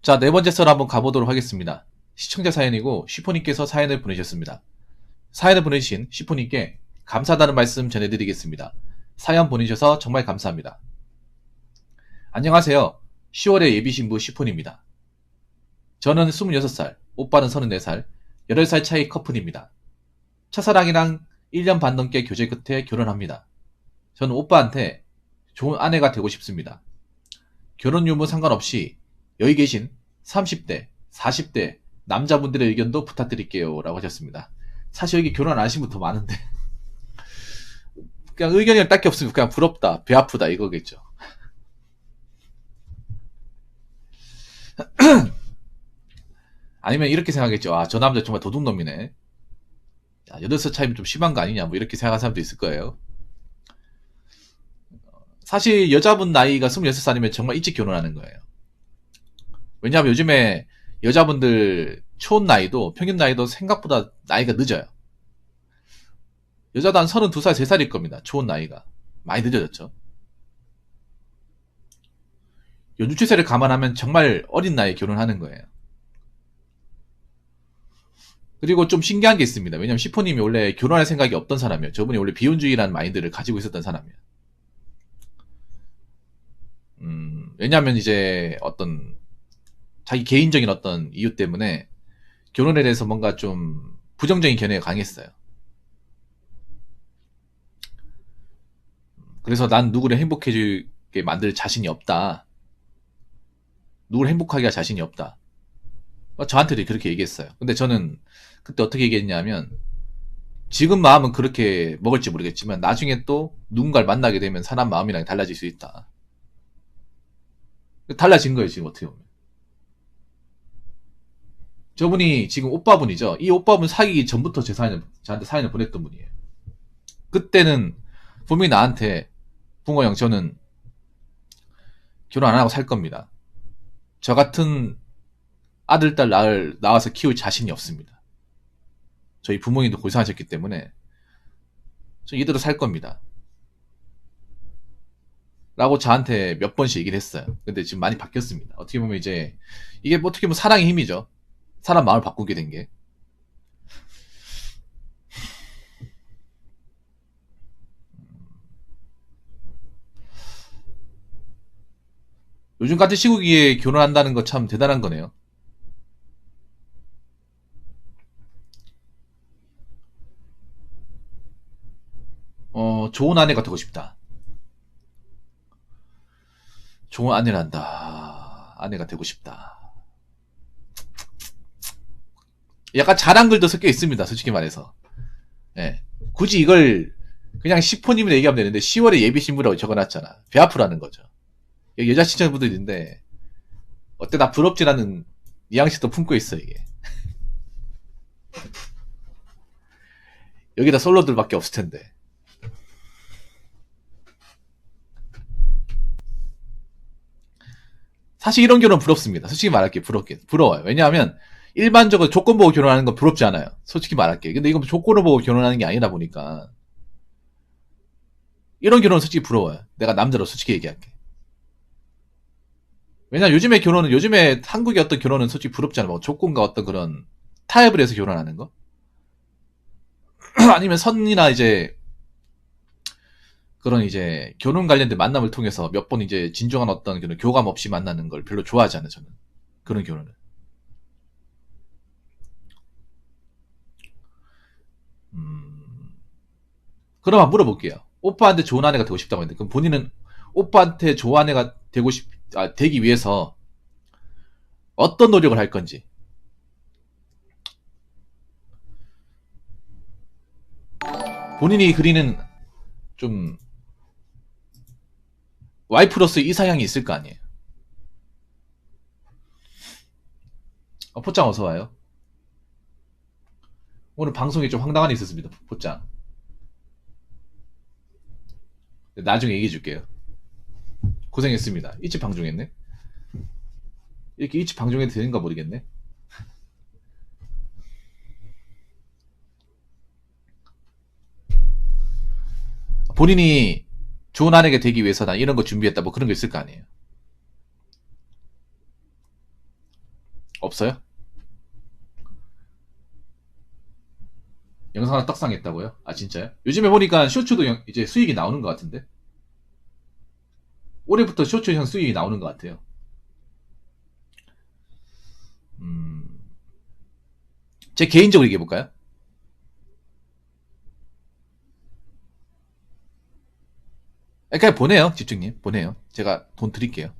자, 네 번째 썰 한번 가보도록 하겠습니다. 시청자 사연이고 슈퍼님께서 사연을 보내셨습니다. 사연을 보내주신 슈퍼님께 감사하다는 말씀 전해드리겠습니다. 사연 보내주셔서 정말 감사합니다. 안녕하세요. 10월의 예비신부 슈퍼입니다. 저는 26살, 오빠는 34살, 8살 차이 커플입니다. 첫사랑이랑 1년 반 넘게 교제 끝에 결혼합니다. 저는 오빠한테 좋은 아내가 되고 싶습니다. 결혼 유무 상관없이 여기 계신 30대, 40대 남자분들의 의견도 부탁드릴게요. 라고 하셨습니다. 사실 여기 결혼 안 하신 분 더 많은데. 그냥 의견이 딱히 없으면 그냥 부럽다, 배 아프다 이거겠죠. 아니면 이렇게 생각하겠죠. 아, 저 남자 정말 도둑놈이네. 야, 8살 차이면 좀 심한 거 아니냐. 뭐 이렇게 생각하는 사람도 있을 거예요. 사실 여자분 나이가 26살이면 정말 일찍 결혼하는 거예요. 왜냐하면 요즘에 여자분들 초혼 나이도 평균 나이도 생각보다 나이가 늦어요. 여자도 한 32살, 3살일 겁니다. 초혼 나이가. 많이 늦어졌죠. 연중 추세를 감안하면 정말 어린 나이에 결혼하는 거예요. 그리고 좀 신기한 게 있습니다. 왜냐면 시포님이 원래 결혼할 생각이 없던 사람이에요. 저분이 원래 비혼주의라는 마인드를 가지고 있었던 사람이에요. 왜냐면 이제 어떤 자기 개인적인 어떤 이유 때문에 결혼에 대해서 뭔가 좀 부정적인 견해가 강했어요. 그래서 난 누구를 행복해지게 만들 자신이 없다. 누구를 행복하게 할 자신이 없다. 저한테도 그렇게 얘기했어요. 근데 저는 그때 어떻게 얘기했냐면 지금 마음은 그렇게 먹을지 모르겠지만 나중에 또 누군가를 만나게 되면 사람 마음이랑 달라질 수 있다. 달라진 거예요, 지금 어떻게 보면. 저분이 지금 오빠분이죠. 이 오빠분 사귀기 전부터 저한테 사연을 보냈던 분이에요. 그때는 분명히 나한테 붕어 형 저는 결혼 안 하고 살 겁니다. 저 같은 아들, 딸 낳아서 키울 자신이 없습니다. 저희 부모님도 고생하셨기 때문에 저 이대로 살 겁니다. 라고 저한테 몇 번씩 얘기를 했어요. 근데 지금 많이 바뀌었습니다. 어떻게 보면 이제 이게 뭐 어떻게 보면 사랑의 힘이죠. 사람 마음을 바꾸게 된 게. 요즘 같은 시국에 결혼한다는 거 참 대단한 거네요. 좋은 아내가 되고 싶다. 좋은 아내란다. 아내가 되고 싶다. 약간 자랑글도 섞여 있습니다. 솔직히 말해서. 예. 굳이 이걸 그냥 시포님이라 얘기하면 되는데 10월에 예비신부라고 적어놨잖아. 배 아프라는 거죠. 여자 시청자분들인데 어때 나 부럽지 않은 뉘앙스도 품고 있어 이게. 여기다 솔로들밖에 없을 텐데. 사실 이런 결혼 부럽습니다. 솔직히 말할게 부러워요. 왜냐하면 일반적으로 조건 보고 결혼하는 건 부럽지 않아요. 솔직히 말할게. 근데 이건 조건을 보고 결혼하는 게 아니다 보니까 이런 결혼은 솔직히 부러워요. 내가 남자로 솔직히 얘기할게. 왜냐면 요즘에 한국의 어떤 결혼은 솔직히 부럽지 않아. 뭐 조건과 어떤 그런 타협을 해서 결혼하는 거? 아니면 선이나 이제 그런 이제 결혼 관련된 만남을 통해서 몇 번 이제 진중한 어떤 그런 교감 없이 만나는 걸 별로 좋아하지 않아요, 저는. 그런 결혼을. 그럼 한번 물어볼게요. 오빠한테 좋은 아내가 되고 싶다고 했는데, 그럼 본인은 오빠한테 좋은 아내가 되기 위해서 어떤 노력을 할 건지. 본인이 그리는 좀 와이프로서 이상향이 있을 거 아니에요. 포짱 어서 와요. 오늘 방송이 좀 황당한 일 있었습니다. 포짱. 나중에 얘기해 줄게요. 고생했습니다. 일찍 방송했네. 이렇게 일찍 방송해도 되는가 모르겠네. 본인이 좋은 아내가 되기 위해서 난 이런 거 준비했다 뭐 그런 거 있을 거 아니에요. 없어요? 영상 하나 떡상했다고요? 아 진짜요? 요즘에 보니까 쇼츠도 이제 수익이 나오는 것 같은데 올해부터 쇼츠형 수익이 나오는 것 같아요. 제 개인적으로 얘기해볼까요? 그냥 보내요, 집중님. 보내요. 제가 돈 드릴게요.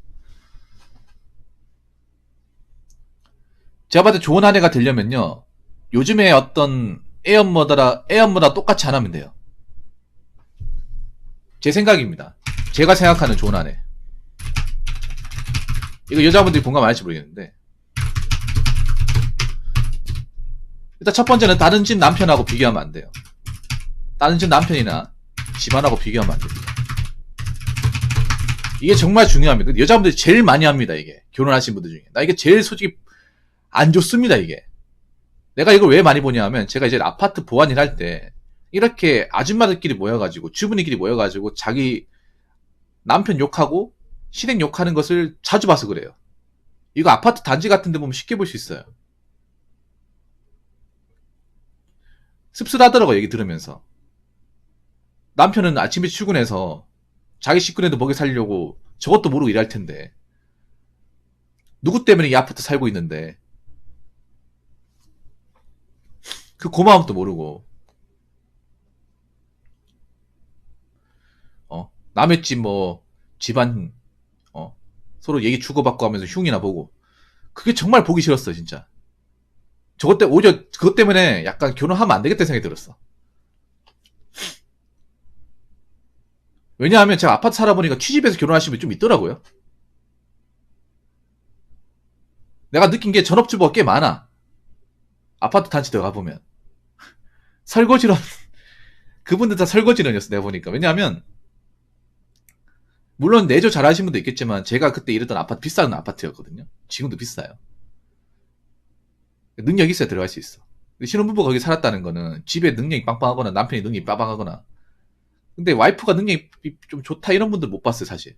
제가 봤을 때 좋은 한 해가 되려면요. 요즘에 어떤 애엄마다 똑같이 안 하면 돼요. 제 생각입니다. 제가 생각하는 좋은 한 해. 이거 여자분들이 공감 안 할지 모르겠는데. 일단 첫 번째는 다른 집 남편하고 비교하면 안 돼요. 다른 집 남편이나 집안하고 비교하면 안 됩니다. 이게 정말 중요합니다. 여자분들이 제일 많이 합니다, 이게. 결혼하신 분들 중에. 나 이게 제일 솔직히 안 좋습니다, 이게. 내가 이걸 왜 많이 보냐 하면, 제가 이제 아파트 보안일 할 때, 이렇게 아줌마들끼리 모여가지고, 주부니끼리 모여가지고, 자기 남편 욕하고, 신행 욕하는 것을 자주 봐서 그래요. 이거 아파트 단지 같은 데 보면 쉽게 볼 수 있어요. 씁쓸하더라고, 얘기 들으면서. 남편은 아침에 출근해서, 자기 식구네도 먹여 살려고 저것도 모르고 일할 텐데 누구 때문에 이 아파트 살고 있는데 그 고마움도 모르고 남의 집 뭐 집안 서로 얘기 주고받고 하면서 흉이나 보고 그게 정말 보기 싫었어 진짜. 오히려 그것 때문에 약간 결혼하면 안 되겠다는 생각이 들었어. 왜냐하면 제가 아파트 살아보니까 취집해서 결혼하시는 분이 좀 있더라고요. 내가 느낀 게 전업주부가 꽤 많아. 아파트 단지 들어가보면. 설거지론, 그분들 다 설거지론이었어, 내가 보니까. 왜냐하면, 물론 내조 잘하시는 분도 있겠지만, 제가 그때 일했던 아파트, 비싼 아파트였거든요. 지금도 비싸요. 능력이 있어야 들어갈 수 있어. 신혼부부가 거기 살았다는 거는 집에 능력이 빵빵하거나 남편이 능력이 빠방하거나. 근데 와이프가 능력이 좀 좋다 이런 분들 못 봤어요, 사실.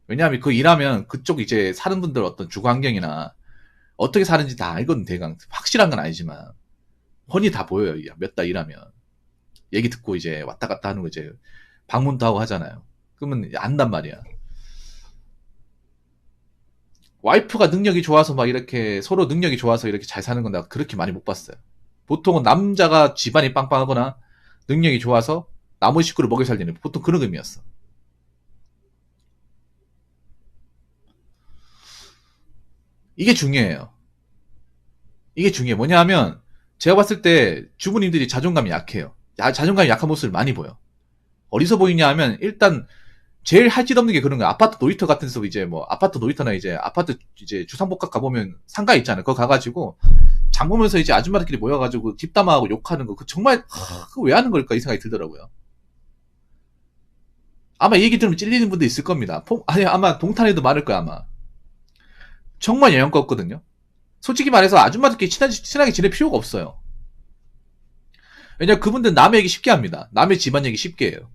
왜냐하면 그 일하면 그쪽 이제 사는 분들 어떤 주거 환경이나 어떻게 사는지 다 알거든, 대강. 확실한 건 아니지만. 훤히 다 보여요, 몇 달 일하면. 얘기 듣고 이제 왔다 갔다 하는 거 이제 방문도 하고 하잖아요. 그러면 안단 말이야. 와이프가 능력이 좋아서 막 이렇게 서로 능력이 좋아서 이렇게 잘 사는 건 내가 그렇게 많이 못 봤어요. 보통은 남자가 집안이 빵빵하거나 능력이 좋아서 나머지 식구를 먹여 살리는 보통 그런 의미였어. 이게 중요해요. 이게 중요해. 뭐냐 하면 제가 봤을 때 주부님들이 자존감이 약해요. 자존감이 약한 모습을 많이 보여. 어디서 보이냐 하면 일단 제일 할 짓 없는 게 그런 거야. 아파트 놀이터 같은 데서 이제 뭐 아파트 놀이터나 이제 아파트 이제 주상복합 가보면 상가 있잖아요. 그거 가가지고 장 보면서 이제 아줌마들끼리 모여가지고 뒷담화하고 욕하는 거 그 정말 그거 왜 하는 걸까 이 생각이 들더라고요. 아마 이 얘기 들으면 찔리는 분도 있을 겁니다. 아니 아마 동탄에도 많을 거야 아마. 정말 영향가 없거든요. 솔직히 말해서 아줌마들끼리 친하게 지낼 필요가 없어요. 왜냐면 그분들은 남의 얘기 쉽게 합니다. 남의 집안 얘기 쉽게 해요.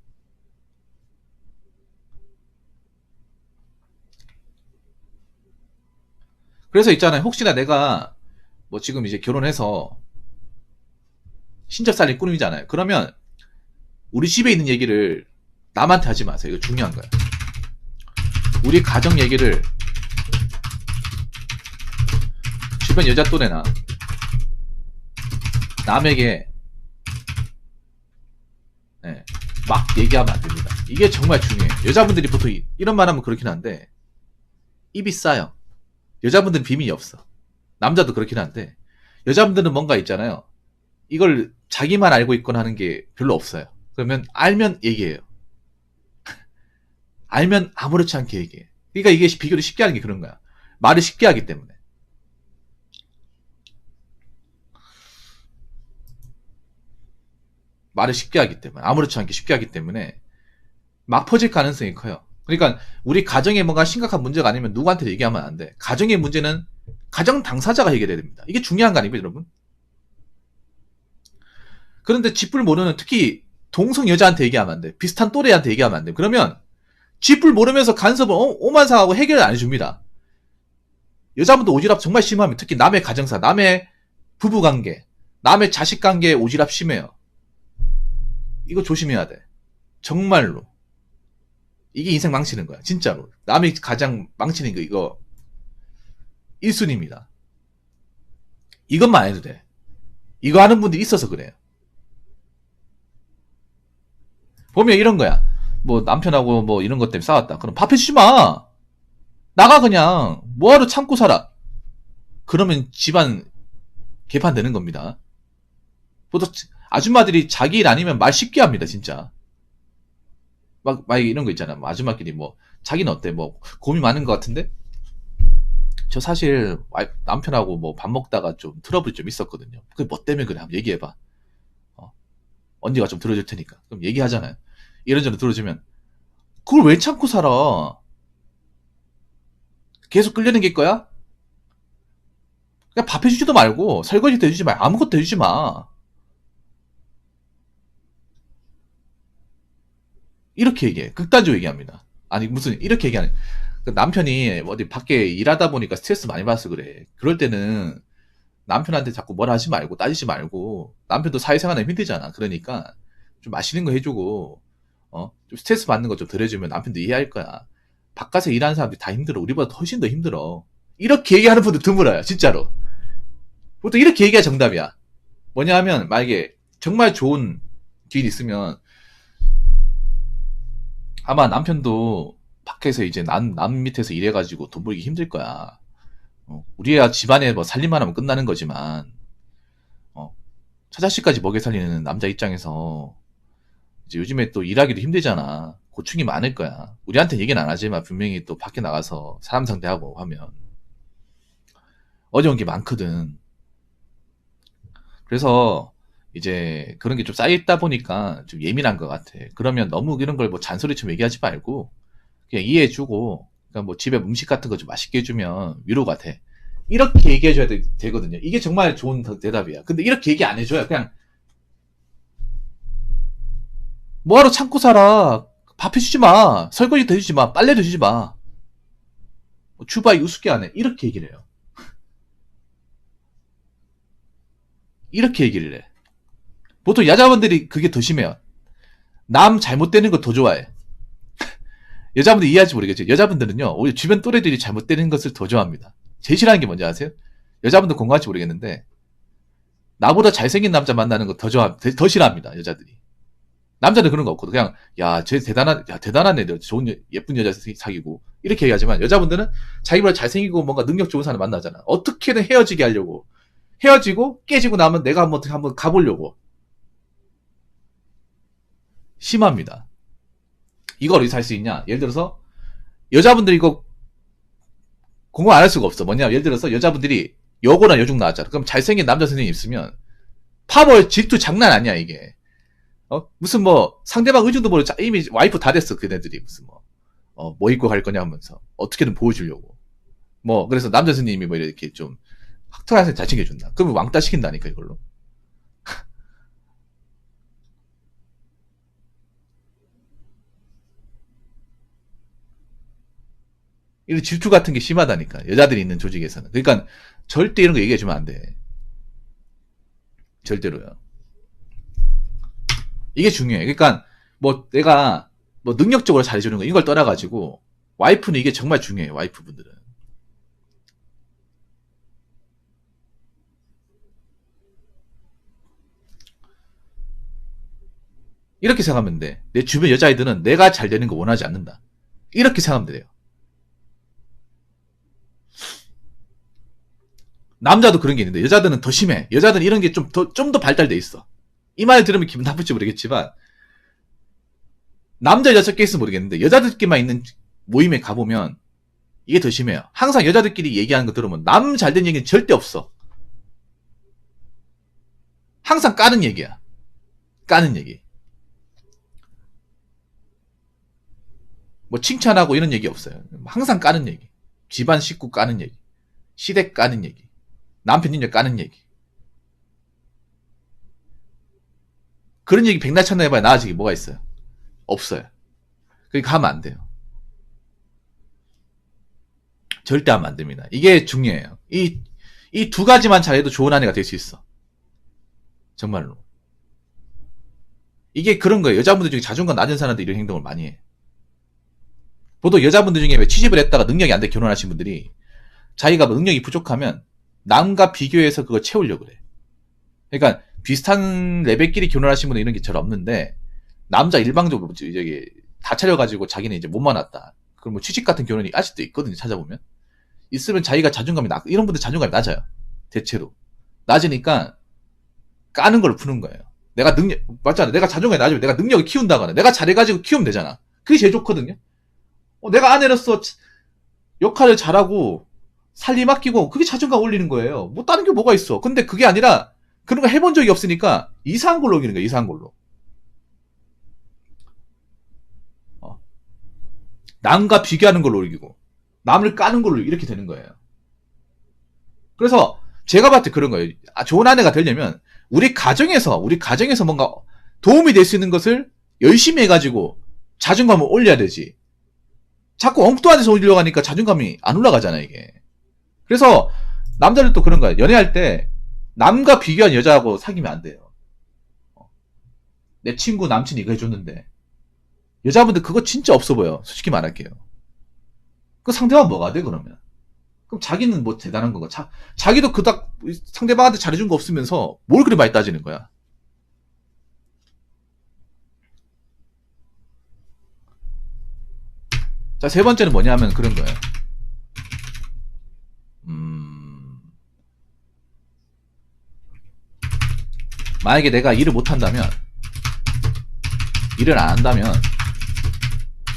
그래서 있잖아요. 혹시나 내가 뭐 지금 이제 결혼해서 신접 살림 꾸미잖아요. 그러면 우리 집에 있는 얘기를 남한테 하지 마세요. 이거 중요한 거예요. 우리 가정 얘기를 주변 여자 또래나 남에게 막 얘기하면 안 됩니다. 이게 정말 중요해요. 여자분들이 보통 이런 말 하면 그렇긴 한데 입이 싸요. 여자분들은 비밀이 없어. 남자도 그렇긴 한데 여자분들은 뭔가 있잖아요. 이걸 자기만 알고 있거나 하는 게 별로 없어요. 그러면 알면 얘기해요. 알면 아무렇지 않게 얘기해. 그러니까 이게 비교를 쉽게 하는 게 그런 거야. 말을 쉽게 하기 때문에. 말을 쉽게 하기 때문에. 아무렇지 않게 쉽게 하기 때문에 막 퍼질 가능성이 커요. 그러니까 우리 가정에 뭔가 심각한 문제가 아니면 누구한테 얘기하면 안 돼. 가정의 문제는 가정 당사자가 해결해야 됩니다. 이게 중요한 거 아닙니까, 여러분? 그런데 쥐뿔 모르는 특히 동성 여자한테 얘기하면 안 돼. 비슷한 또래한테 얘기하면 안 돼. 그러면 쥐뿔 모르면서 간섭을 오만상하고 해결을 안 해줍니다. 여자분도 오지랖 정말 심합니다. 특히 남의 가정사, 남의 부부관계, 남의 자식관계에 오지랖 심해요. 이거 조심해야 돼. 정말로. 이게 인생 망치는 거야. 진짜로. 남이 가장 망치는 거 이거 1순위입니다. 이것만 안 해도 돼. 이거 하는 분들이 있어서 그래요. 보면 이런 거야. 뭐 남편하고 뭐 이런 것 때문에 싸웠다. 그럼 밥 해주지 마. 나가 그냥. 뭐하러 참고 살아. 그러면 집안 개판되는 겁니다. 보통 아줌마들이 자기 일 아니면 말 쉽게 합니다. 진짜. 막 이런 거 있잖아. 뭐 아줌마끼리 뭐 자기는 어때? 뭐 고민 많은 것 같은데? 저 사실 남편하고 뭐 밥 먹다가 좀 트러블이 좀 있었거든요. 그게 뭐 때문에 그래? 한번 얘기해봐. 언니가 좀 들어줄 테니까. 그럼 얘기하잖아요. 이런저런 들어주면 그걸 왜 참고 살아? 계속 끌려는 게 거야? 그냥 밥 해주지도 말고 설거지도 해주지 마. 아무것도 해주지 마. 이렇게 얘기해. 극단적으로 얘기합니다. 아니 무슨 이렇게 얘기하는. 남편이 어디 밖에 일하다 보니까 스트레스 많이 받아서 그래. 그럴 때는 남편한테 자꾸 뭐라 하지 말고 따지지 말고 남편도 사회생활에 힘들잖아. 그러니까 좀 맛있는 거 해주고 좀 스트레스 받는 거 좀 덜 해주면 남편도 이해할 거야. 바깥에 일하는 사람들이 다 힘들어. 우리보다 훨씬 더 힘들어. 이렇게 얘기하는 분들 드물어요. 진짜로. 보통 이렇게 얘기가 정답이야. 뭐냐 하면 만약에 정말 좋은 기인이 있으면 아마 남편도 밖에서 이제 남 밑에서 일해가지고 돈 벌기 힘들 거야. 우리야 집안에 뭐 살림만 하면 끝나는 거지만 처자식까지 먹여 살리는 남자 입장에서 이제 요즘에 또 일하기도 힘들잖아. 고충이 많을 거야. 우리한테 얘기는 안 하지만 분명히 또 밖에 나가서 사람 상대하고 하면 어려운 게 많거든. 그래서 이제 그런 게 좀 쌓여있다 보니까 좀 예민한 것 같아. 그러면 너무 이런 걸 뭐 잔소리처럼 얘기하지 말고 그냥 이해해주고, 그러니까 뭐 집에 음식 같은 거 좀 맛있게 해주면 위로가 돼. 이렇게 얘기해줘야 되거든요. 이게 정말 좋은 대답이야. 근데 이렇게 얘기 안 해줘요. 그냥 뭐하러 참고 살아. 밥 해주지 마. 설거지도 해주지 마. 빨래도 해주지 마. 주바이 우습게 안 해. 이렇게 얘기를 해요. 이렇게 얘기를 해. 보통 여자분들이 그게 더 심해요. 남 잘못되는 거 더 좋아해. 여자분들 이해할지 모르겠죠. 여자분들은요, 오히려 주변 또래들이 잘못되는 것을 더 좋아합니다. 제일 싫어하는 게 뭔지 아세요? 여자분들 공감할지 모르겠는데, 나보다 잘생긴 남자 만나는 거 더 싫어합니다. 여자들이. 남자는 그런 거 없거든. 그냥, 야, 쟤 대단한 애들, 좋은, 예쁜 여자 사귀고, 이렇게 얘기하지만, 여자분들은 자기보다 잘생기고 뭔가 능력 좋은 사람 만나잖아. 어떻게든 헤어지게 하려고. 헤어지고, 깨지고 나면 내가 한번 가보려고. 심합니다. 이걸 어디서 할 수 있냐? 예를 들어서, 여자분들이 이거 공부 안 할 수가 없어. 뭐냐? 예를 들어서 여자분들이 여고나 여중 나왔잖아. 그럼 잘생긴 남자 선생님 있으면, 파벌 질투 장난 아니야, 이게. 무슨 뭐 상대방 의중도 모르고 이미 와이프 다 됐어. 그네들이 무슨 뭐 입고 갈 거냐 하면서 어떻게든 보여주려고. 뭐 그래서 남자 스님이 뭐 이렇게 좀 학생한테 잘 챙겨준다. 그러면 왕따 시킨다니까 이걸로. 이런 질투 같은 게 심하다니까. 여자들이 있는 조직에서는. 그러니까 절대 이런 거 얘기해주면 안 돼. 절대로요. 이게 중요해. 그러니까 뭐 내가 뭐 능력적으로 잘해주는 거 이걸 떠나가지고 와이프는 이게 정말 중요해. 와이프분들은 이렇게 생각하면 돼. 내 주변 여자아이들은 내가 잘 되는 거 원하지 않는다. 이렇게 생각하면 돼요. 남자도 그런 게 있는데 여자들은 더 심해. 여자들은 이런 게 좀 더 발달돼 있어. 이 말 들으면 기분 나쁠지 모르겠지만 남자 여자 섞여 있으면 모르겠는데 여자들끼리만 있는 모임에 가보면 이게 더 심해요. 항상 여자들끼리 얘기하는 거 들으면 남 잘된 얘기는 절대 없어. 항상 까는 얘기야. 까는 얘기. 뭐 칭찬하고 이런 얘기 없어요. 항상 까는 얘기. 집안 식구 까는 얘기. 시댁 까는 얘기. 남편 인력 까는 얘기. 그런 얘기 백날 천날 해봐야 나아지기 뭐가 있어요? 없어요. 그러니까 하면 안 돼요. 절대 하면 안 됩니다. 이게 중요해요. 이 두 가지만 잘해도 좋은 아내가 될 수 있어. 정말로. 이게 그런 거예요. 여자분들 중에 자존감 낮은 사람들이 이런 행동을 많이 해. 보통 여자분들 중에 왜 취직을 했다가 능력이 안 돼 결혼하신 분들이 자기가 능력이 부족하면 남과 비교해서 그걸 채우려고 그래. 그러니까 비슷한 레벨끼리 결혼하신 분은 이런 게 잘 없는데 남자 일방적으로 이제 다 차려가지고 자기는 이제 못 만났다. 그럼 뭐 취직 같은 결혼이 아직도 있거든요. 찾아보면 있으면 자기가 자존감이 이런 분들 자존감이 낮아요. 대체로 낮으니까 까는 걸 푸는 거예요. 내가 맞잖아. 내가 자존감이 낮으면 내가 능력을 키운다거나 내가 잘해가지고 키우면 되잖아. 그게 제일 좋거든요. 내가 아내로서 역할을 잘하고 살림 아끼고 그게 자존감 올리는 거예요. 뭐 다른 게 뭐가 있어. 근데 그게 아니라 그런 거 해본 적이 없으니까 이상한 걸로 오기는 거야. 이상한 걸로. 남과 비교하는 걸로 이기고 남을 까는 걸로 이렇게 되는 거예요. 그래서 제가 봤을 때 그런 거예요. 좋은 아내가 되려면 우리 가정에서 뭔가 도움이 될 수 있는 것을 열심히 해가지고 자존감을 올려야 되지. 자꾸 엉뚱한 데서 올리려고 하니까 자존감이 안 올라가잖아 이게. 그래서 남자들도 그런 거예요. 연애할 때 남과 비교한 여자하고 사귀면 안 돼요. 내 친구 남친이 이거 해줬는데 여자분들 그거 진짜 없어 보여. 솔직히 말할게요. 그 상대방 뭐가 돼 그러면? 그럼 자기는 뭐 대단한 거고 자기도 그닥 상대방한테 잘해준 거 없으면서 뭘 그리 많이 따지는 거야? 자, 세 번째는 뭐냐면 그런 거예요. 만약에 내가 일을 못한다면 일을 안 한다면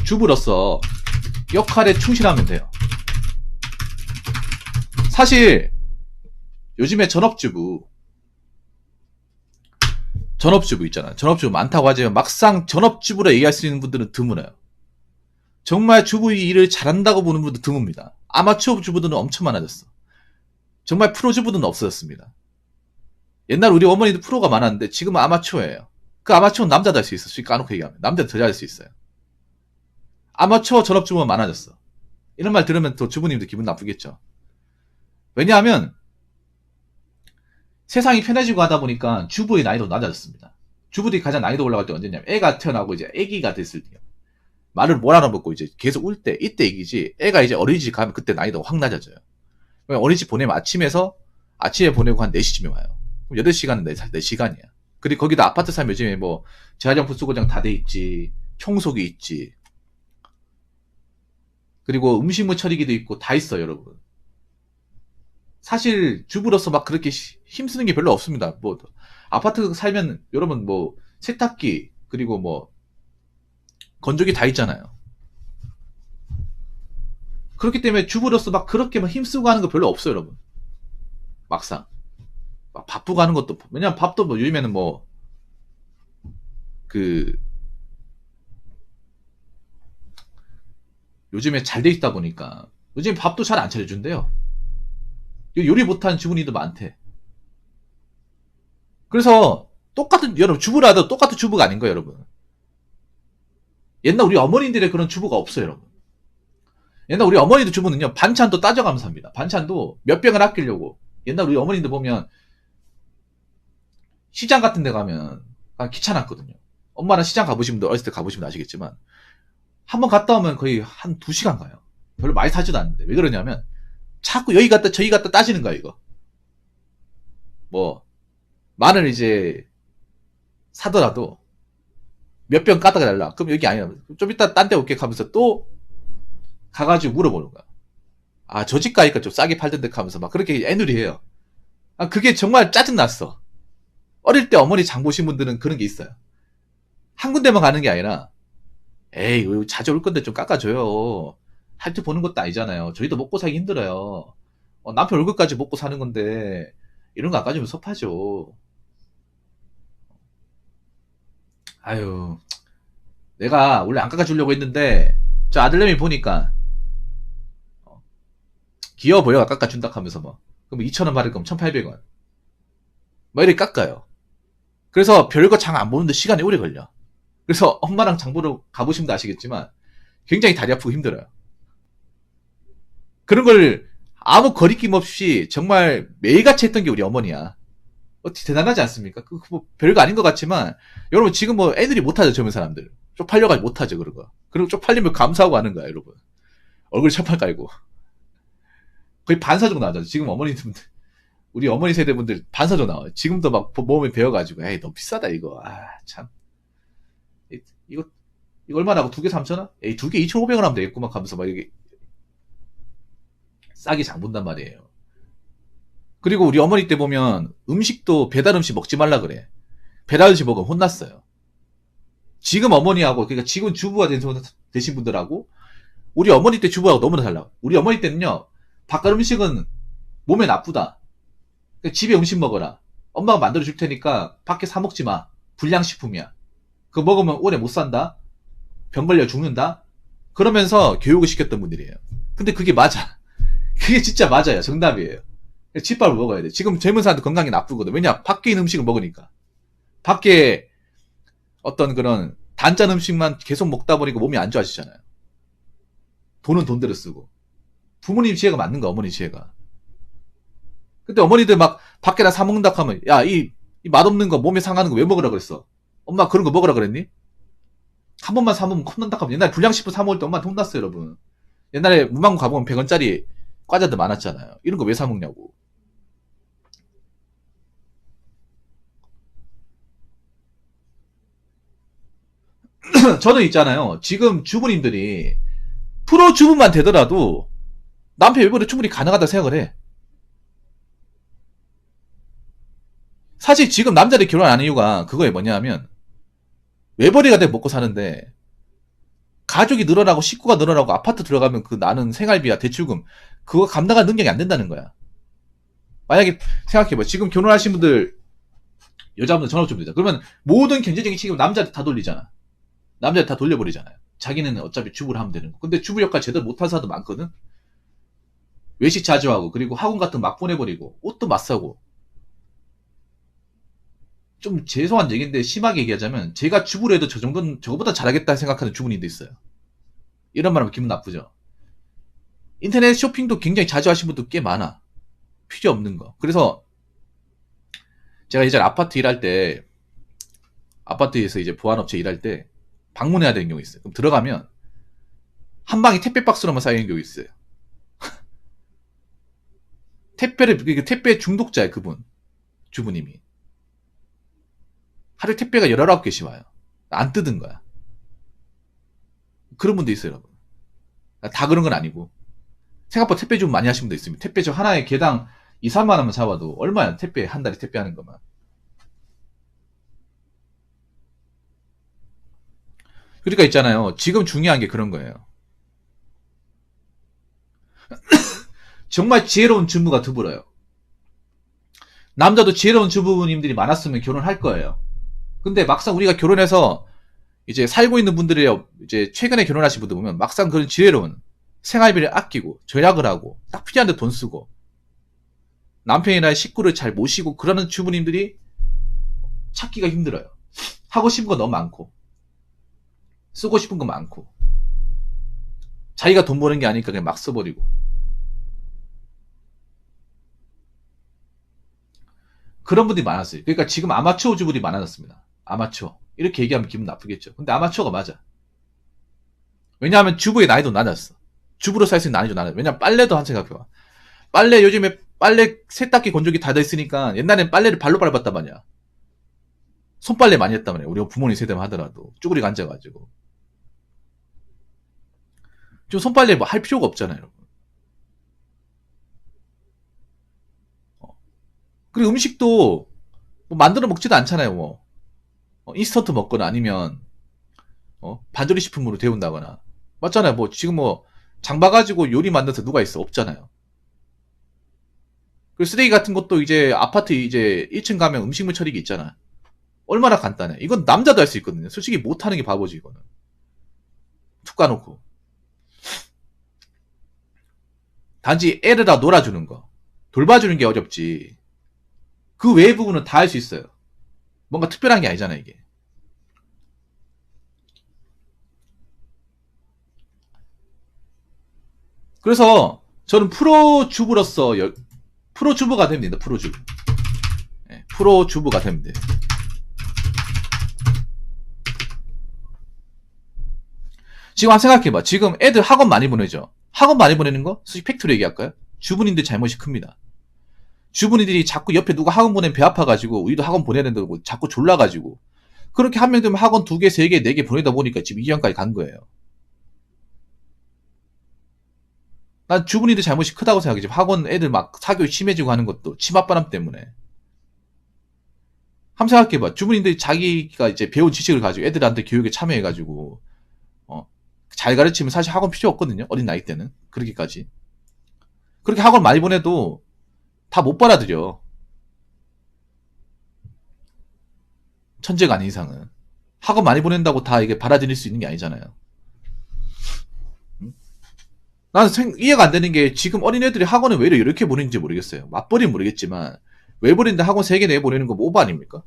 주부로서 역할에 충실하면 돼요. 사실 요즘에 전업주부 있잖아. 전업주부 많다고 하지만 막상 전업주부로 얘기할 수 있는 분들은 드물어요. 정말 주부 일을 잘한다고 보는 분도 드뭅니다. 아마추어 주부들은 엄청 많아졌어. 정말 프로 주부들은 없어졌습니다. 옛날 우리 어머니도 프로가 많았는데 지금은 아마추어예요. 그 아마추어는 남자도 할 수 있어. 솔직히 까놓고 얘기하면. 남자도 더 잘할 수 있어요. 아마추어 전업주부가 많아졌어. 이런 말 들으면 또 주부님도 기분 나쁘겠죠. 왜냐하면 세상이 편해지고 하다 보니까 주부의 나이도 낮아졌습니다. 주부들이 가장 나이도 올라갈 때 언제냐면 애가 태어나고 이제 애기가 됐을 때요. 말을 못 알아먹고 이제 계속 울 때, 이때 얘기지. 애가 이제 어린이집 가면 그때 나이도가 확 낮아져요. 어린이집 보내면 아침에 보내고 한 4시쯤에 와요. 그럼 8시간은 4시간이야. 그리고 거기도 아파트 살면 요즘에 뭐 재활용품 수거장 다 돼 있지, 청소기 있지, 그리고 음식물 처리기도 있고 다 있어요, 여러분. 사실 주부로서 막 그렇게 힘쓰는 게 별로 없습니다. 뭐 아파트 살면 여러분 뭐 세탁기 그리고 뭐 건조기 다 있잖아요. 그렇기 때문에 주부로서 막 그렇게 막 힘쓰고 하는 거 별로 없어요, 여러분. 막상 막 바쁘고 하는 것도 왜냐면 밥도 뭐 요즘에는 뭐 요즘에 잘 돼 있다 보니까 요즘 밥도 잘 안 차려준대요. 요리 못하는 주부님도 많대. 그래서 여러분 주부라도 똑같은 주부가 아닌 거예요, 여러분. 옛날 우리 어머님들의 그런 주부가 없어요, 여러분. 옛날 우리 어머니들 주부는요, 반찬도 따져가면서 합니다. 반찬도 몇 병을 아끼려고. 옛날 우리 어머님들 보면 시장 같은 데 가면 귀찮았거든요. 엄마랑 시장 가보신 분들 어렸을 때 가보시면 아시겠지만 한번 갔다 오면 거의 한 2시간 가요. 별로 많이 사지도 않는데. 왜 그러냐면 자꾸 여기 갔다 저기 갔다 따지는 거야, 이거. 뭐 마늘 이제 사더라도 몇 병 까다가 달라. 그럼 여기 아니야. 좀 이따 딴 데 올게 하면서 또 가가지고 물어보는 거야. 아, 저 집 가니까 좀 싸게 팔던데 하면서 막 그렇게 애누리해요. 그게 정말 짜증났어. 어릴 때 어머니 장 보신 분들은 그런 게 있어요. 한 군데만 가는 게 아니라 에이, 자주 올 건데 좀 깎아줘요. 할줄 보는 것도 아니잖아요. 저희도 먹고 살기 힘들어요. 남편 얼굴까지 먹고 사는 건데 이런 거 안 까주면 섭하죠. 아유, 내가 원래 안 깎아주려고 했는데 저 아들내미 보니까 귀여워 보여 깎아준다 하면서 뭐 그럼 2,000원 받을 거면 1,800원 뭐 이렇게 깎아요. 그래서 별거 장 안 보는데 시간이 오래 걸려. 그래서 엄마랑 장 보러 가보시면 아시겠지만 굉장히 다리 아프고 힘들어요. 그런 걸 아무 거리낌 없이 정말 매일같이 했던 게 우리 어머니야. 어떻게 대단하지 않습니까? 뭐 별거 아닌 것 같지만 여러분 지금 뭐 애들이 못하죠. 젊은 사람들 쪽팔려가지고 못하죠. 그런 거. 그리고 쪽팔리면 감사하고 하는 거야 여러분. 얼굴에 철판 깔고 거의 반사 정도 나오잖아. 지금 어머니들 우리 어머니 세대분들 반사 정도 나와요. 지금도 막 몸에 배워가지고 에이 너무 비싸다 이거. 아 참 이거 얼마나 하고 두 개 3,000원? 에이 두 개 2,500원 하면 되겠구만 하면서 막 이게 싸게 장 본단 말이에요. 그리고 우리 어머니 때 보면 음식도 배달 음식 먹지 말라 그래. 배달 음식 먹으면 혼났어요. 지금 어머니하고 그러니까 지금 주부가 되신 분들하고 우리 어머니 때 주부하고 너무나 달라. 우리 어머니 때는요. 바깥 음식은 몸에 나쁘다. 그러니까 집에 음식 먹어라. 엄마가 만들어 줄 테니까 밖에 사 먹지 마. 불량식품이야. 그거 먹으면 오래 못 산다. 병 걸려 죽는다. 그러면서 교육을 시켰던 분들이에요. 근데 그게 맞아. 그게 진짜 맞아요. 정답이에요. 집밥을 먹어야 돼. 지금 젊은 사람들 건강이 나쁘거든. 왜냐? 밖에 있는 음식을 먹으니까. 밖에 어떤 그런 단짠 음식만 계속 먹다 보니까 몸이 안 좋아지잖아요. 돈은 돈대로 쓰고. 부모님 지혜가 맞는 거야, 어머니 지혜가. 근데 어머니들 막 밖에다 사 먹는다 하면, 야, 이 맛없는 거 몸에 상하는 거 왜 먹으라 그랬어? 엄마 그런 거 먹으라 그랬니? 한 번만 사 먹으면 혼난다 하면 옛날에 불량식품 사 먹을 때 엄마한테 혼났어요, 여러분. 옛날에 문방구 가보면 100원짜리 과자들 많았잖아요. 이런 거 왜 사 먹냐고. 저는 있잖아요. 지금 주부님들이 프로 주부만 되더라도 남편 외벌이 충분히 가능하다고 생각을 해. 사실 지금 남자들이 결혼 안 하는 이유가 그거에 뭐냐면 외벌이가 돼 먹고 사는데 가족이 늘어나고 식구가 늘어나고 아파트 들어가면 그 나는 생활비야 대출금 그거 감당할 능력이 안 된다는 거야. 만약에 생각해봐. 지금 결혼하신 분들 여자분들 전업 주부자 그러면 모든 경제적인 책임을 남자한테 다 돌리잖아. 남자한테 다 돌려버리잖아요. 자기는 어차피 주부를 하면 되는 거. 근데 주부 역할 제대로 못한 사람도 많거든. 외식 자주 하고 그리고 학원 같은 거 막 보내버리고 옷도 막 사고. 좀 죄송한 얘기인데 심하게 얘기하자면 제가 주부를 해도 저 정도는 저거보다 잘하겠다 생각하는 주부님도 있어요. 이런 말 하면 기분 나쁘죠. 인터넷 쇼핑도 굉장히 자주 하신 분도 꽤 많아. 필요 없는 거. 그래서 제가 예전에 아파트 일할 때 아파트에서 이제 보안업체 일할 때 방문해야 되는 경우 있어요. 그럼 들어가면 한 방에 택배 박스로만 쌓이는 경우 있어요. 택배 중독자예요, 그분. 주부님이. 하루에 택배가 19개씩 와요. 안 뜯은 거야. 그런 분도 있어요, 여러분. 다 그런 건 아니고. 생각보다 택배 좀 많이 하시는 분도 있습니다. 택배 좀 하나에 개당 2, 3만 원만 잡아도 얼마야, 택배, 한 달에 택배하는 것만. 그러니까 있잖아요. 지금 중요한 게 그런 거예요. 정말 지혜로운 주부가 드물어요. 남자도 지혜로운 주부님들이 많았으면 결혼할 거예요. 근데 막상 우리가 결혼해서 이제 살고 있는 분들이 이제 최근에 결혼하신 분들 보면 막상 그런 지혜로운 생활비를 아끼고 절약을 하고 딱 필요한데 돈 쓰고 남편이나 식구를 잘 모시고 그러는 주부님들이 찾기가 힘들어요. 하고 싶은 거 너무 많고 쓰고 싶은 거 많고 자기가 돈 버는 게 아니니까 그냥 막 써버리고 그런 분들이 많았어요. 그러니까 지금 아마추어 주부들이 많아졌습니다. 아마추어 이렇게 얘기하면 기분 나쁘겠죠. 근데 아마추어가 맞아. 왜냐하면 주부의 난이도 낮았어. 주부로 살 수 있는 난이도 낮았어. 왜냐면 빨래도 한 생각해봐. 빨래 요즘에 빨래 세탁기 건조기 다 돼있으니까 옛날엔 빨래를 발로 밟았단 말이야. 손빨래 많이 했단 말이야. 우리 부모님 세대만 하더라도 쭈그리고 앉아가지고 좀 손빨래 뭐 할 필요가 없잖아요, 여러분. 그리고 음식도 뭐 만들어 먹지도 않잖아요. 뭐 인스턴트 먹거나 아니면 반조리 식품으로 데운다거나 맞잖아요. 뭐 지금 뭐 장 봐가지고 요리 만들어서 누가 있어? 없잖아요. 그리고 쓰레기 같은 것도 이제 아파트 이제 1층 가면 음식물 처리기 있잖아. 얼마나 간단해. 이건 남자도 할 수 있거든요. 솔직히 못하는 게 바보지 이거는. 툭 까놓고 단지 애들아 놀아주는 거 돌봐주는 게 어렵지. 그 외의 부분은 다 할 수 있어요. 뭔가 특별한 게 아니잖아 이게. 그래서 저는 프로주부로서 프로주부가 됩니다. 프로주부. 네, 프로주부가 됩니다. 지금 한번 생각해봐. 지금 애들 학원 많이 보내죠. 학원 많이 보내는 거 솔직히 팩트로 얘기할까요? 주부님들 잘못이 큽니다. 주부님들이 자꾸 옆에 누가 학원 보내면 배 아파가지고 우리도 학원 보내야 된다고 자꾸 졸라가지고 그렇게 한 명 되면 학원 2개, 3개, 4개 보내다 보니까 지금 이 형까지 간 거예요. 난 주부님들 잘못이 크다고 생각해. 지금 학원 애들 막 사교육 심해지고 하는 것도 치맛바람 때문에. 한번 생각해봐. 주부님들이 자기가 이제 배운 지식을 가지고 애들한테 교육에 참여해가지고 잘 가르치면 사실 학원 필요 없거든요. 어린 나이 때는. 그렇게까지. 그렇게 학원 많이 보내도 다 못 받아들여. 천재가 아닌 이상은. 학원 많이 보낸다고 다 이게 받아들일 수 있는 게 아니잖아요. 나는 이해가 안 되는 게 지금 어린애들이 학원을 왜 이렇게 보내는지 모르겠어요. 맞벌이는 모르겠지만 왜 보내는데 학원 3개, 4개 보내는 거 오버 아닙니까?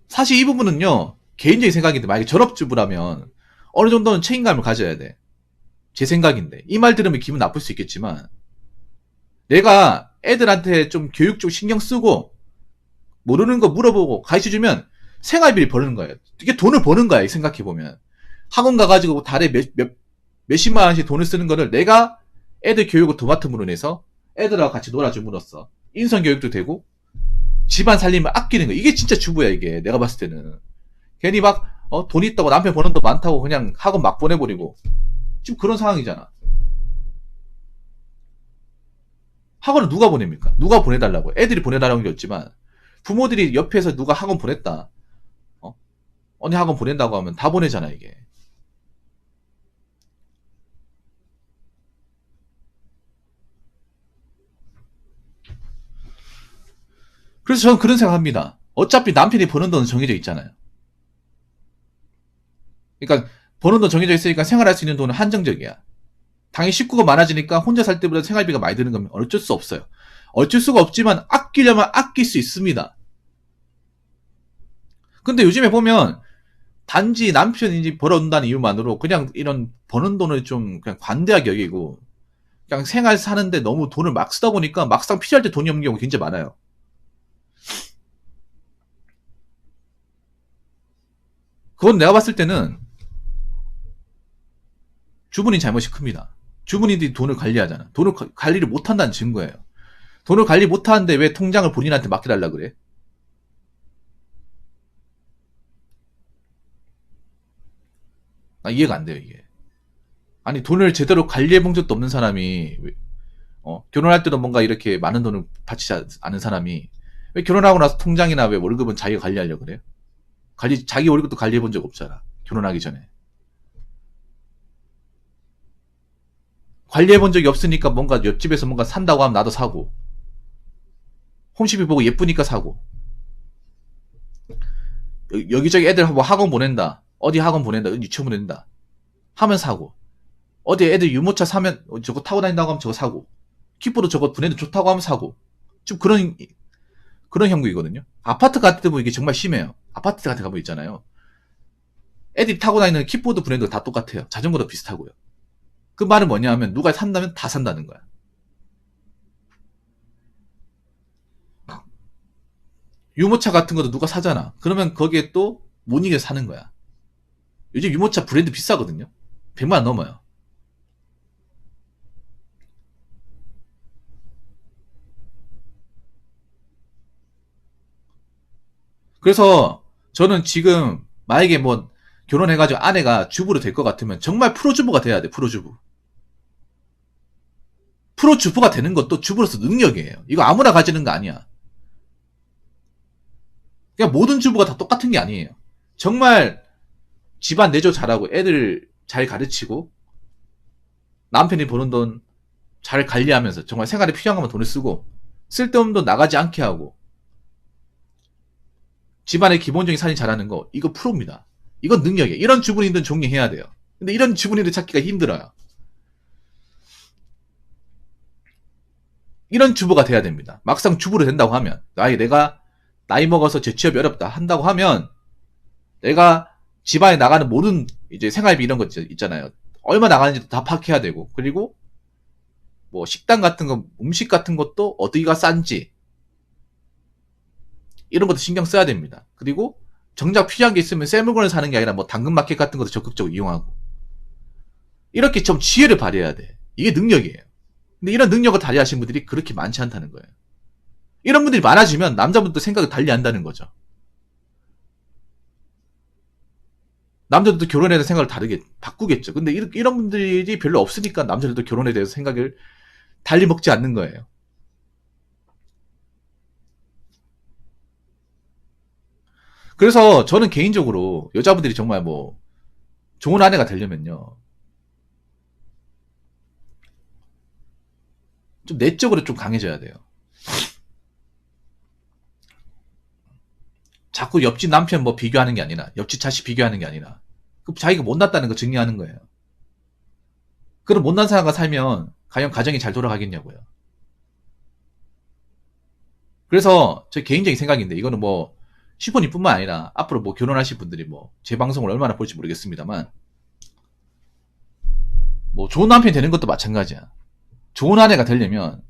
사실 이 부분은요. 개인적인 생각인데 만약에 전업주부라면 어느 정도는 책임감을 가져야 돼. 제 생각인데 이 말 들으면 기분 나쁠 수 있겠지만 내가 애들한테 좀 교육 쪽 신경 쓰고 모르는 거 물어보고 가르쳐주면 생활비를 버는 거예요. 이게 돈을 버는 거야. 생각해보면 학원 가가지고 달에 몇십만 원씩 돈을 쓰는 거를 내가 애들 교육을 도맡음으로 내서 애들하고 같이 놀아줌으로써 인성교육도 되고 집안 살림을 아끼는 거. 이게 진짜 주부야. 이게 내가 봤을 때는 괜히 막 돈 있다고 남편 버는 돈 많다고 그냥 학원 막 보내버리고 지금 그런 상황이잖아. 학원을 누가 보냅니까? 누가 보내달라고? 애들이 보내달라는 게 없지만 부모들이 옆에서 누가 학원 보냈다. 언니 학원 보낸다고 하면 다 보내잖아 이게. 그래서 저는 그런 생각합니다. 어차피 남편이 버는 돈은 정해져 있잖아요. 그러니까 버는 돈 정해져 있으니까 생활할 수 있는 돈은 한정적이야. 당연히 식구가 많아지니까 혼자 살 때보다 생활비가 많이 드는 건 어쩔 수 없어요. 어쩔 수가 없지만 아끼려면 아낄 수 있습니다. 근데 요즘에 보면 단지 남편이 벌어온다는 이유만으로 그냥 이런 버는 돈을 좀 그냥 관대하게 여기고 그냥 생활 사는데 너무 돈을 막 쓰다 보니까 막상 필요할 때 돈이 없는 경우가 굉장히 많아요. 그건 내가 봤을 때는 주부님 잘못이 큽니다. 주부님들이 돈을 관리하잖아. 돈을 관리를 못한다는 증거예요. 돈을 관리 못하는데 왜 통장을 본인한테 맡겨달라 그래? 나 이해가 안 돼요 이게. 아니 돈을 제대로 관리해본 적도 없는 사람이 결혼할 때도 뭔가 이렇게 많은 돈을 바치지 않은 사람이 왜 결혼하고 나서 통장이나 왜 월급은 자기가 관리하려고 그래요? 자기 월급도 관리해본 적 없잖아. 결혼하기 전에. 관리해본 적이 없으니까 뭔가 옆집에서 뭔가 산다고 하면 나도 사고 홈쇼핑 보고 예쁘니까 사고 여기저기 애들 뭐 학원 보낸다 어디 학원 보낸다 유치원 보낸다 하면 사고 어디 애들 유모차 사면 저거 타고 다닌다고 하면 저거 사고 킥보드 저거 보내도 좋다고 하면 사고 좀 그런 형국이거든요. 아파트 같은 데 보면 이게 정말 심해요. 아파트 같은 데 가면 있잖아요. 애들이 타고 다니는 킥보드 브랜드가 다 똑같아요. 자전거도 비슷하고요. 그 말은 뭐냐 하면 누가 산다면 다 산다는 거야. 유모차 같은 것도 누가 사잖아. 그러면 거기에 또 못 이겨 사는 거야. 요즘 유모차 브랜드 비싸거든요. 100만 원 넘어요. 그래서 저는 지금 만약에 뭐 결혼해가지고 아내가 주부로 될 것 같으면 정말 프로주부가 돼야 돼. 프로주부가 되는 것도 주부로서 능력이에요. 이거 아무나 가지는 거 아니야. 그냥 모든 주부가 다 똑같은 게 아니에요. 정말 집안 내조 잘하고 애들 잘 가르치고 남편이 버는 돈 잘 관리하면서 정말 생활에 필요한 것만 돈을 쓰고 쓸데없는 돈 나가지 않게 하고 집안의 기본적인 살림 잘하는 거 이거 프로입니다. 이건 능력이에요. 이런 주부님들은 존경해야 돼요. 근데 이런 주부님들 찾기가 힘들어요. 이런 주부가 돼야 됩니다. 막상 주부로 된다고 하면 내가 나이 먹어서 재취업이 어렵다 한다고 하면 내가 집안에 나가는 모든 이제 생활비 이런 것 있잖아요. 얼마 나가는지도 다 파악해야 되고, 그리고 뭐 식당 같은 거, 음식 같은 것도 어디가 싼지 이런 것도 신경 써야 됩니다. 그리고 정작 필요한 게 있으면 새 물건을 사는 게 아니라 뭐 당근마켓 같은 것도 적극적으로 이용하고, 이렇게 좀 지혜를 발휘해야 돼. 이게 능력이에요. 근데 이런 능력을 발휘하신 분들이 그렇게 많지 않다는 거예요. 이런 분들이 많아지면 남자분들도 생각을 달리 한다는 거죠. 남자들도 결혼에 대해서 생각을 다르게 바꾸겠죠. 근데 이런 분들이 별로 없으니까 남자들도 결혼에 대해서 생각을 달리 먹지 않는 거예요. 그래서 저는 개인적으로 여자분들이 정말 뭐 좋은 아내가 되려면요, 좀 내적으로 좀 강해져야 돼요. 자꾸 옆집 남편 뭐 비교하는 게 아니라, 옆집 자식 비교하는 게 아니라, 자기가 못났다는 거 증명하는 거예요. 그럼 못난 사람과 살면 과연 가정이 잘 돌아가겠냐고요. 그래서 제 개인적인 생각인데, 이거는 뭐 슈퍼님뿐만 아니라 앞으로 뭐 결혼하실 분들이 뭐 제 방송을 얼마나 볼지 모르겠습니다만, 뭐 좋은 남편이 되는 것도 마찬가지야. 좋은 아내가 되려면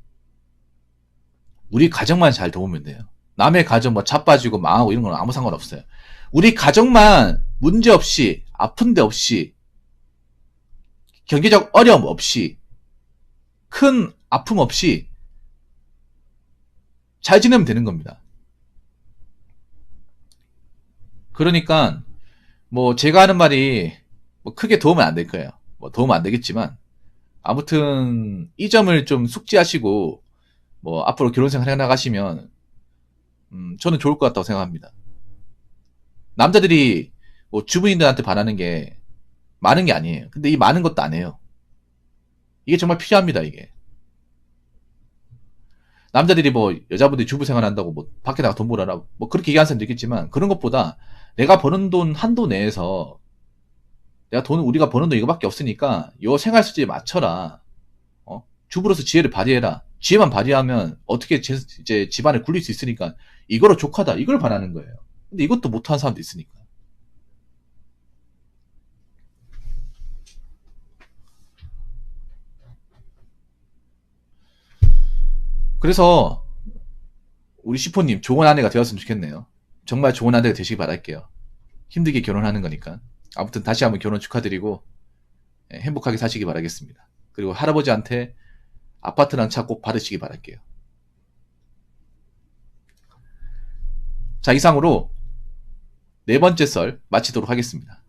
우리 가정만 잘 도우면 돼요. 남의 가정 뭐 자빠지고 망하고 이런 건 아무 상관없어요. 우리 가정만 문제 없이, 아픈 데 없이, 경제적 어려움 없이, 큰 아픔 없이 잘 지내면 되는 겁니다. 그러니까 뭐 제가 하는 말이 뭐 크게 도움은 안 될 거예요. 뭐 도움은 안 되겠지만, 아무튼 이 점을 좀 숙지하시고 뭐 앞으로 결혼생활 해나가시면 저는 좋을 것 같다고 생각합니다. 남자들이 뭐 주부인들한테 반하는 게 많은 게 아니에요. 근데 이 많은 것도 안 해요. 이게 정말 필요합니다, 이게. 남자들이 뭐 여자분들이 주부 생활한다고 뭐 밖에 나가 돈 벌어라 뭐 그렇게 얘기하는 사람도 있겠지만, 그런 것보다 내가 버는 돈 한도 내에서, 우리가 버는 돈 이거밖에 없으니까 요 생활 수지에 맞춰라. 주부로서 지혜를 발휘해라. 지혜만 발휘하면 어떻게 이제 집안을 굴릴 수 있으니까 이거로 족하다. 이걸 바라는 거예요. 근데 이것도 못하는 사람도 있으니까. 그래서 우리 슈퍼님 좋은 아내가 되었으면 좋겠네요. 정말 좋은 아내가 되시기 바랄게요. 힘들게 결혼하는 거니까. 아무튼 다시 한번 결혼 축하드리고 행복하게 사시기 바라겠습니다. 그리고 할아버지한테 아파트랑 차 꼭 받으시기 바랄게요. 자, 이상으로 네 번째 썰 마치도록 하겠습니다.